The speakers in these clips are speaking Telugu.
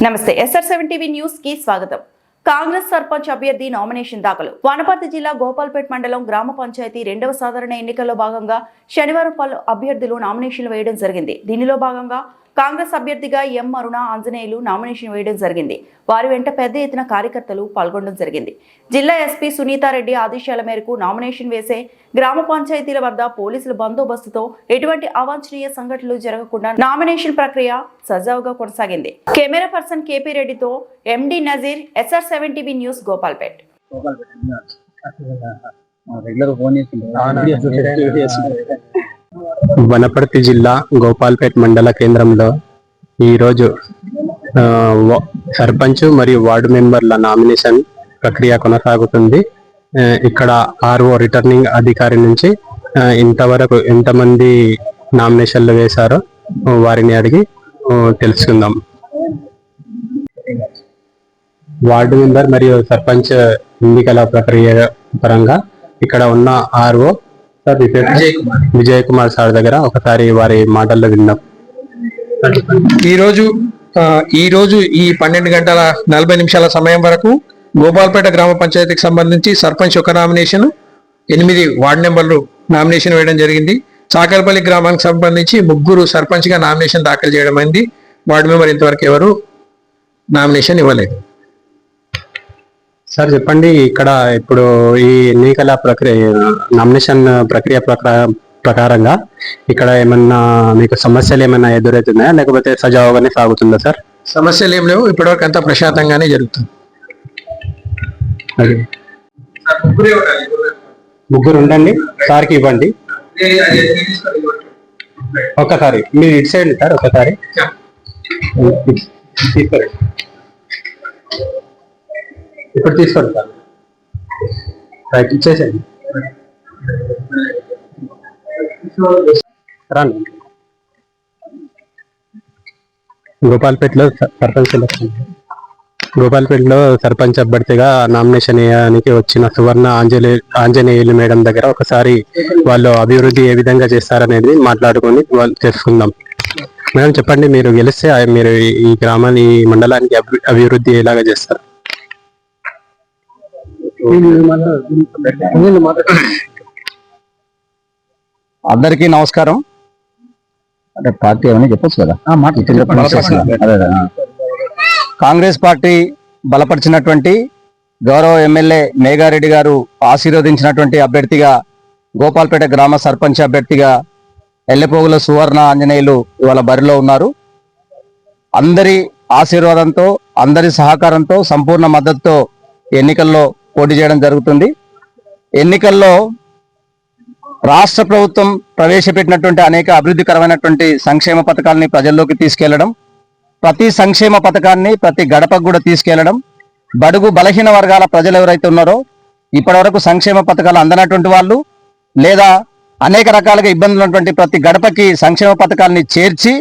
నమస్తే SR7 టీవీ న్యూస్ కి స్వాగతం. కాంగ్రెస్ సర్పంచ్ అభ్యర్థి నామినేషన్ దాఖలు. వనపర్తి జిల్లా గోపాల్పేట్ మండలం గ్రామ పంచాయతీ రెండవ సాధారణ ఎన్నికల్లో భాగంగా శనివారం పలు అభ్యర్థులు నామినేషన్లు వేయడం జరిగింది. దీనిలో భాగంగా కాంగ్రెస్ అభ్యర్థిగా ఎం అరుణ ఆంజనేయులు నామినేషన్ వేయడం జరిగింది. వారి వెంట పెద్ద ఎత్తున కార్యకర్తలు పాల్గొనడం జరిగింది. జిల్లా ఎస్పీ సునీతారెడ్డి ఆదేశాల మేరకు నామినేషన్ వేసే గ్రామ పంచాయతీల వద్ద పోలీసుల బందోబస్తుతో ఎటువంటి అవాంఛనీయ సంఘటనలు జరగకుండా నామినేషన్ ప్రక్రియ సజావుగా కొనసాగింది. కెమెరా పర్సన్ కేపీ రెడ్డితో MD Nazeer, SR7 TV news, Gopalpet. Wanaparthy జిల్లా గోపాల్పేట్ మండల కేంద్రంలో ఈరోజు సర్పంచ్ మరియు వార్డు మెంబర్ల నామినేషన్ ప్రక్రియ కొనసాగుతుంది. ఇక్కడ RO రిటర్నింగ్ అధికారి నుంచి ఇంతవరకు ఎంతమంది నామినేషన్లు వేశారో వారిని అడిగి తెలుసుకుందాం. వార్డు మెంబర్ మరియు సర్పంచ్ ఎన్నికల ప్రక్రియ పరంగా ఇక్కడ ఉన్న RO విజయ్ కుమార్ సార్ దగ్గర ఒకసారి వారి మాటల్లో విన్నాం. ఈ రోజు 12:40 సమయం వరకు గోపాల్పేట గ్రామ పంచాయతీకి సంబంధించి సర్పంచ్ ఒక నామినేషన్, 8 వార్డు మెంబర్లు నామినేషన్ వేయడం జరిగింది. చాకల్పల్లి గ్రామానికి సంబంధించి 3 సర్పంచ్ గా నామినేషన్ దాఖలు చేయడం అయింది. వార్డు మెంబర్ ఇంతవరకు ఎవరు నామినేషన్ ఇవ్వలేదు. సార్ చెప్పండి, ఇక్కడ ఇప్పుడు ఈ ఎన్నికల ప్రక్రియ నామినేషన్ ప్రక్రియ ప్రకారంగా ఇక్కడ ఏమన్నా మీకు సమస్యలు ఏమైనా ఎదురవుతున్నాయా, లేకపోతే సజావుగానే సాగుతుందా సార్? సమస్యలు ఏం లేవు, ఇప్పటివరకు అంతా ప్రశాంతంగానే జరుగుతుంది. ముగ్గురు ఉండండి, సార్కి ఇవ్వండి. ఒకసారి మీరు ఇటు సైడ్ సార్, ఒకసారి తీసుకోండి. ఇప్పుడు తీసుకోండి సార్, రైట్ ఇచ్చేసేయండి. రండి. గోపాల్పేటలో సర్పంచ్ అభ్యర్థిగా నామినేషన్ వేయడానికి వచ్చిన సువర్ణ ఆంజనేయులు మేడం దగ్గర ఒకసారి వాళ్ళు అభివృద్ధి ఏ విధంగా చేస్తారనేది మాట్లాడుకొని వాళ్ళు తెలుసుకుందాం. మేడం చెప్పండి, మీరు గెలిస్తే మీరు ఈ గ్రామాన్ని, ఈ మండలానికి అభివృద్ధి ఎలాగా చేస్తారు? అందరికీ నమస్కారం. అంటే పార్టీ ఏమని చెప్పొచ్చు కదా. కాంగ్రెస్ పార్టీ బలపరిచినటువంటి గౌరవ ఎమ్మెల్యే మేఘారెడ్డి గారు ఆశీర్వదించినటువంటి అభ్యర్థిగా, గోపాల్పేట గ్రామ సర్పంచ్ అభ్యర్థిగా ఎల్లెపోగుల సువర్ణ ఆంజనేయులు ఇవాళ బరిలో ఉన్నారు. అందరి ఆశీర్వాదంతో, అందరి సహకారంతో, సంపూర్ణ మద్దతుతో ఎన్నికల్లో పోటీ చేయడం జరుగుతుంది. ఎన్నికల్లో రాష్ట్ర ప్రభుత్వం ప్రవేశపెట్టినటువంటి అనేక అభివృద్ధికరమైనటువంటి సంక్షేమ పథకాలని ప్రజల్లోకి తీసుకెళ్లడం, ప్రతి సంక్షేమ పథకాన్ని ప్రతి గడపకు కూడా తీసుకెళ్లడం, బడుగు బలహీన వర్గాల ప్రజలు ఎవరైతే ఉన్నారో, ఇప్పటివరకు సంక్షేమ పథకాలు అందనటువంటి వాళ్ళు లేదా అనేక రకాలుగా ఇబ్బందులు ఉన్నటువంటి ప్రతి గడపకి సంక్షేమ పథకాలని చేర్చి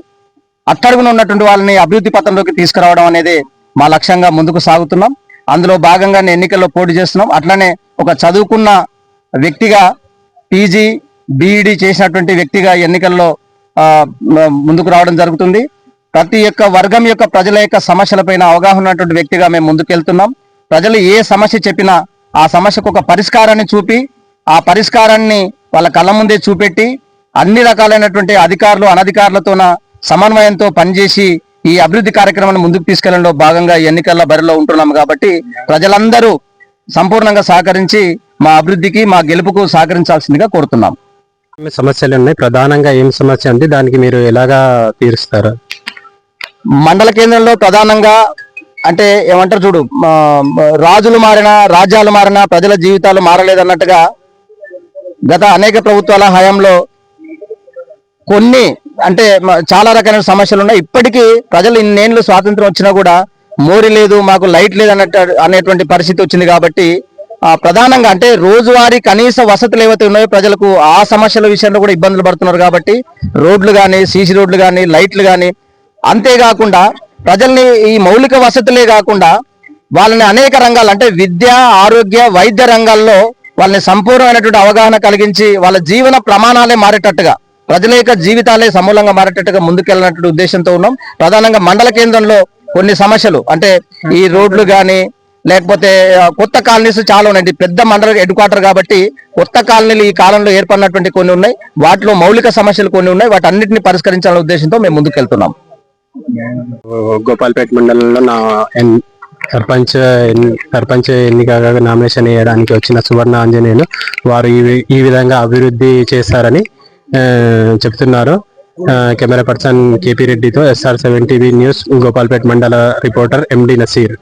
అట్టడుగున ఉన్నటువంటి వాళ్ళని అభివృద్ధి పథంలోకి తీసుకురావడం అనేది మా లక్ష్యంగా ముందుకు సాగుతున్నాం. అందులో భాగంగానే ఎన్నికల్లో పోటీ చేస్తున్నాం. అట్లనే ఒక చదువుకున్న వ్యక్తిగా, PG BEd చేసినటువంటి వ్యక్తిగా ఎన్నికల్లో ముందుకు రావడం జరుగుతుంది. ప్రతి ఒక్క వర్గం యొక్క ప్రజల యొక్క సమస్యలపైన అవగాహన ఉన్నటువంటి వ్యక్తిగా మేము ముందుకెళ్తున్నాం. ప్రజలు ఏ సమస్య చెప్పినా ఆ సమస్యకు ఒక పరిష్కారాన్ని చూపి, ఆ పరిష్కారాన్ని వాళ్ళ కళ్ళ ముందే చూపెట్టి, అన్ని రకాలైనటువంటి అధికారులు అనధికారులతోన సమన్వయంతో పనిచేసి ఈ అభివృద్ధి కార్యక్రమాన్ని ముందుకు తీసుకెళ్లడంలో భాగంగా ఎన్నికల బరిలో ఉంటున్నాం. కాబట్టి ప్రజలందరూ సంపూర్ణంగా సహకరించి మా అభివృద్ధికి, మా గెలుపుకు సహకరించాల్సిందిగా కోరుతున్నాం. సమస్యలు ఉన్నాయి, ప్రధానంగా ఏం సమస్య ఉంది, దానికి మీరు ఎలాగా తీరుస్తారు? మండల కేంద్రంలో ప్రధానంగా అంటే ఏమంటారు చూడు, రాజులు మారినా, రాజ్యాలు మారినా ప్రజల జీవితాలు మారలేదన్నట్టుగా గత అనేక ప్రభుత్వాల హయాంలో కొన్ని అంటే చాలా రకాల సమస్యలు ఉన్నాయి. ఇప్పటికీ ప్రజలు ఇన్నేళ్ళు స్వాతంత్రం వచ్చినా కూడా మోరి లేదు, మాకు లైట్ లేదు అనేటువంటి పరిస్థితి వచ్చింది. కాబట్టి ప్రధానంగా అంటే రోజువారీ కనీస వసతులు ఏవైతే ఉన్నాయో ప్రజలకు ఆ సమస్యల విషయంలో కూడా ఇబ్బందులు పడుతున్నారు. కాబట్టి రోడ్లు కానీ, CC రోడ్లు కానీ, లైట్లు కానీ, అంతేకాకుండా ప్రజల్ని ఈ మౌలిక వసతులే కాకుండా వాళ్ళని అనేక రంగాలు అంటే విద్య, ఆరోగ్య, వైద్య రంగాల్లో వాళ్ళని సంపూర్ణమైనటువంటి అవగాహన కలిగించి వాళ్ళ జీవన ప్రమాణాలే మారేటట్టుగా, ప్రజల యొక్క జీవితాలే సమూలంగా మారేటట్టుగా ముందుకెళ్ళినటువంటి ఉద్దేశంతో ఉన్నాం. ప్రధానంగా మండల కేంద్రంలో కొన్ని సమస్యలు అంటే ఈ రోడ్లు కానీ లేకపోతే కొత్త కాలనీస్ చాలా ఉన్నాయి. పెద్ద మండల హెడ్ క్వార్టర్ కాబట్టి కొత్త కాలనీలు ఈ కాలంలో ఏర్పడినటువంటి కొన్ని ఉన్నాయి. వాటిలో మౌలిక సమస్యలు కొన్ని ఉన్నాయి. వాటి అన్నింటినీ పరిష్కరించాలనే ఉద్దేశంతో మేము ముందుకు వెళ్తున్నాం. గోపాల్పేట మండలంలో సర్పంచ్ ఎన్నికగా నామినేషన్ వేయడానికి వచ్చిన సువర్ణ ఆంజనేయులు వారు ఈ విధంగా అభివృద్ధి చేస్తారని చెప్తున్నారు. కెమెరా పర్సన్ కేపీ రెడ్డితో SR7 టీవీ న్యూస్ గోపాల్పేట మండల రిపోర్టర్ MD నసీర్.